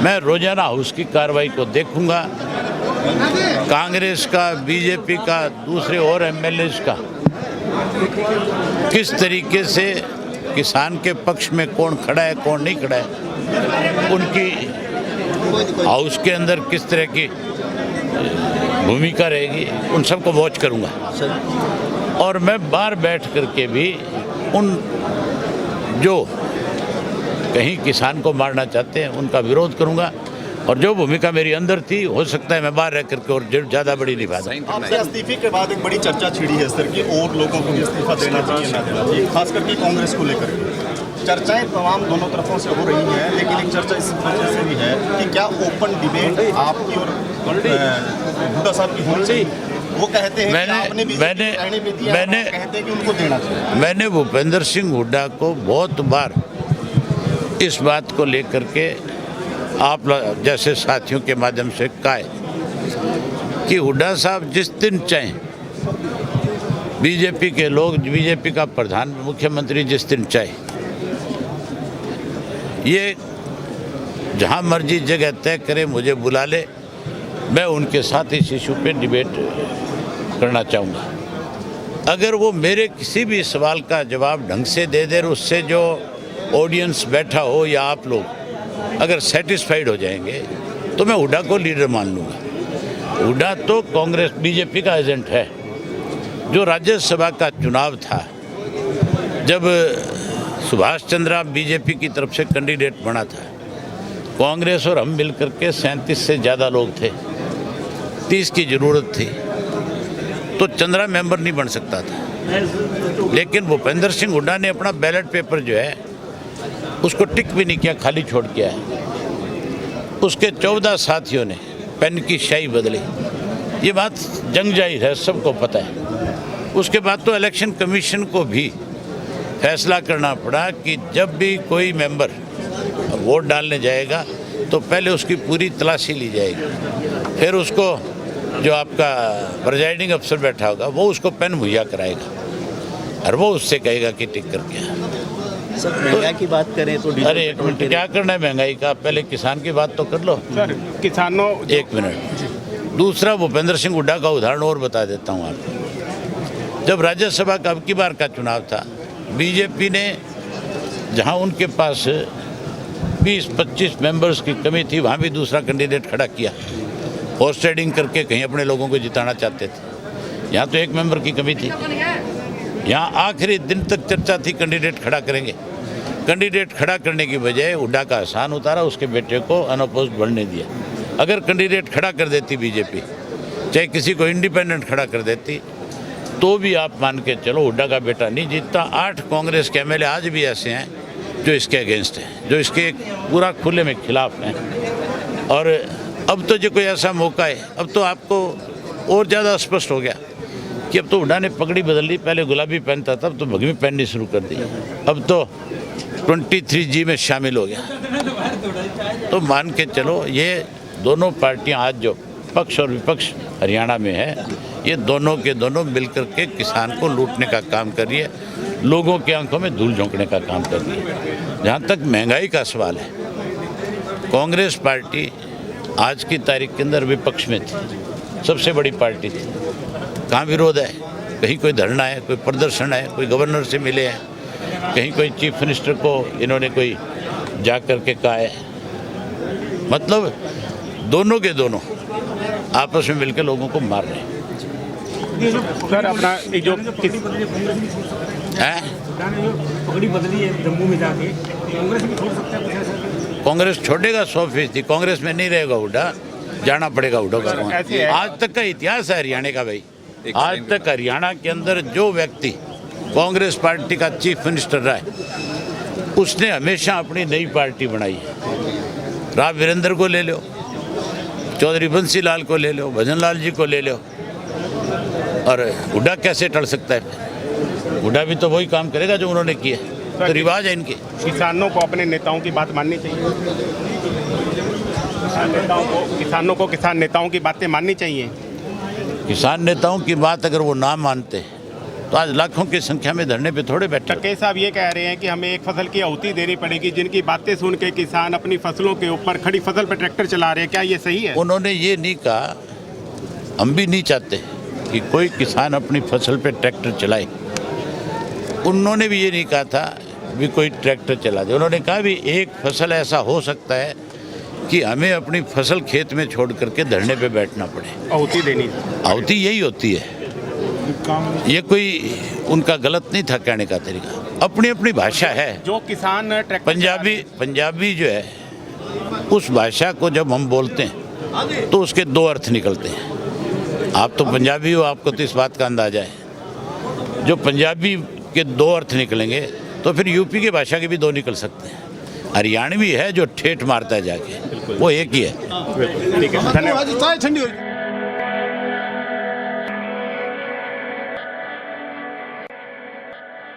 मैं रोजाना हाउस की कार्रवाई को देखूंगा, कांग्रेस का, बीजेपी का, दूसरे और एमएलएज का किस तरीके से किसान के पक्ष में कौन खड़ा है कौन नहीं खड़ा है, उनकी हाउस के अंदर किस तरह की भूमिका रहेगी, उन सबको वॉच करूंगा। और मैं बाहर बैठ करके भी उन जो कहीं किसान को मारना चाहते हैं उनका विरोध करूंगा, और जो भूमिका मेरी अंदर थी हो सकता है मैं बाहर रह करके और ज़्यादा बड़ी निभा दूं। आपके इस्तीफे के बाद एक बड़ी चर्चा छिड़ी है सर कि और लोगों को भी इस्तीफा देना चाहिए ना देना चाहिए, खास करके कांग्रेस को लेकर चर्चाएं तमाम दोनों तरफों से हो रही हैं, लेकिन एक चर्चा इस वजह से भी है कि क्या ओपन डिबेट आपकी और हुड्डा साहब की होनी चाहिए। वो कहते हैं कि आपने भी कहते हैं कि उनको देना चाहिए। मैंने भूपेंद्र सिंह हुड्डा को बहुत बार इस बात को लेकर के आप जैसे साथियों के माध्यम से कहा है कि हुड्डा साहब जिस दिन चाहें, बीजेपी के लोग, बीजेपी का प्रधान मुख्यमंत्री जिस दिन चाहे, ये जहां मर्जी जगह तय करे, मुझे बुला ले, मैं उनके साथ इस इशू पे डिबेट करना चाहूँगा। अगर वो मेरे किसी भी सवाल का जवाब ढंग से दे दे, उससे जो ऑडियंस बैठा हो या आप लोग अगर सेटिस्फाइड हो जाएंगे तो मैं हुड्डा को लीडर मान लूँगा। हुड्डा तो कांग्रेस बीजेपी का एजेंट है। जो राज्यसभा का चुनाव था, जब सुभाष चंद्रा बीजेपी की तरफ से कैंडिडेट बना था, कांग्रेस और हम मिलकर के 37 से ज़्यादा लोग थे, 30 की ज़रूरत थी, तो चंद्रा मेंबर नहीं बन सकता था। लेकिन भूपेंद्र सिंह हुड्डा ने अपना बैलेट पेपर जो है उसको टिक भी नहीं किया, खाली छोड़ के आया। उसके 14 साथियों ने पेन की स्याही बदली। ये बात जंग जाहिर है, सबको पता है। उसके बाद तो इलेक्शन कमीशन को भी फैसला करना पड़ा कि जब भी कोई मेंबर वोट डालने जाएगा तो पहले उसकी पूरी तलाशी ली जाएगी, फिर उसको जो आपका प्रिजाइडिंग अफसर बैठा होगा वो उसको पेन मुहैया कराएगा और वो उससे कहेगा कि टिक करके। सर महंगाई की बात करें तो अरे एक मिनट, क्या करना है महंगाई का, पहले किसान की बात तो कर लो। सर किसानों, एक मिनट। दूसरा, भूपेंद्र सिंह हुड्डा का उदाहरण और बता देता हूँ आपको। जब राज्यसभा का अब की बार का चुनाव था, बीजेपी ने जहाँ उनके पास 20-25 मेंबर्स की कमी थी, वहाँ भी दूसरा कैंडिडेट खड़ा किया। हॉर्स ट्रेडिंग करके कहीं अपने लोगों को जिताना चाहते थे। यहाँ तो एक मेंबर की कमी थी। यहाँ आखिरी दिन तक चर्चा थी कैंडिडेट खड़ा करेंगे। कैंडिडेट खड़ा करने की बजाय हुड्डा का एहसान उतारा, उसके बेटे को अनअपोज्ड बढ़ने दिया। अगर कैंडिडेट खड़ा कर देती बीजेपी, चाहे किसी को इंडिपेंडेंट खड़ा कर देती, तो भी आप मान के चलो हुड्डा का बेटा नहीं जीतता। 8 कांग्रेस के एमएलए आज भी ऐसे हैं जो इसके अगेंस्ट हैं, जो इसके पूरा खुले में खिलाफ हैं। और अब तो जो कोई ऐसा मौका है, अब तो आपको और ज़्यादा स्पष्ट हो गया कि अब तो हुड्डा ने पगड़ी बदल ली। पहले गुलाबी पहनता था, अब तो भगवी पहननी शुरू कर दी, अब तो 23G में शामिल हो गया। तो मान के चलो ये दोनों पार्टियां आज जो पक्ष और विपक्ष हरियाणा में है, ये दोनों के दोनों मिलकर के किसान को लूटने का काम कर रही है, लोगों की आंखों में धूल झोंकने का काम कर रही है। जहाँ तक महंगाई का सवाल है, कांग्रेस पार्टी आज की तारीख के अंदर विपक्ष में थी, सबसे बड़ी पार्टी थी। कहाँ विरोध है? कहीं कोई धरना है, कोई प्रदर्शन है, कोई गवर्नर से मिले हैं, कहीं कोई चीफ मिनिस्टर को इन्होंने कोई जा कर के कहा है। मतलब दोनों के दोनों आपस में मिलकर लोगों को मार रहे हैं। सर अपना जो पगड़ी बदली है जम्मू में जाके, कांग्रेस भी छोड़ सकता है? कांग्रेस छोड़ेगा 100%। कांग्रेस में नहीं रहेगा हुड्डा, जाना पड़ेगा हुड्डा का। आज तक का इतिहास है हरियाणा का भाई। आज तक हरियाणा के अंदर जो व्यक्ति कांग्रेस पार्टी का चीफ मिनिस्टर रहा है, उसने हमेशा अपनी नई पार्टी बनाई है। राव वीरेंद्र को ले लो, चौधरी बंसी लाल को ले लो, भजन लाल जी को ले लो, और हुड्डा कैसे टल सकता है? हुड्डा भी तो वही काम करेगा जो उन्होंने किया, तो रिवाज है इनके। किसानों को अपने नेताओं की बात माननी चाहिए। किसानों को किसान नेताओं की बातें माननी चाहिए। किसान नेताओं की बात अगर वो ना मानते तो आज लाखों की संख्या में धरने पे थोड़े बैठे होते। टक्के साहब ये कह रहे हैं कि हमें एक फसल की आहुति देनी पड़ेगी, जिनकी बातें सुन के किसान अपनी फसलों के ऊपर खड़ी फसल पर ट्रैक्टर चला रहे हैं, क्या ये सही है? उन्होंने ये नहीं कहा, हम भी नहीं चाहते कि कोई किसान अपनी फसल पे ट्रैक्टर चलाए। उन्होंने भी ये नहीं कहा था भी कोई ट्रैक्टर चला दे। उन्होंने कहा भी एक फसल ऐसा हो सकता है कि हमें अपनी फसल खेत में छोड़ करके धरने पे बैठना पड़े। आहुति देनी आहुति यही होती है, ये कोई उनका गलत नहीं था कहने का तरीका, अपनी अपनी भाषा है। जो किसान ट्रैक्टर पंजाबी जो है, उस भाषा को जब हम बोलते हैं तो उसके दो अर्थ निकलते हैं। आप तो पंजाबी हो, आपको तो इस बात का अंदाजा है। जो पंजाबी के दो अर्थ निकलेंगे तो फिर यूपी की भाषा के भी दो निकल सकते हैं। हरियाणवी है जो ठेठ मारता है जाके, वो एक ही है। ठीक है, धन्यवाद।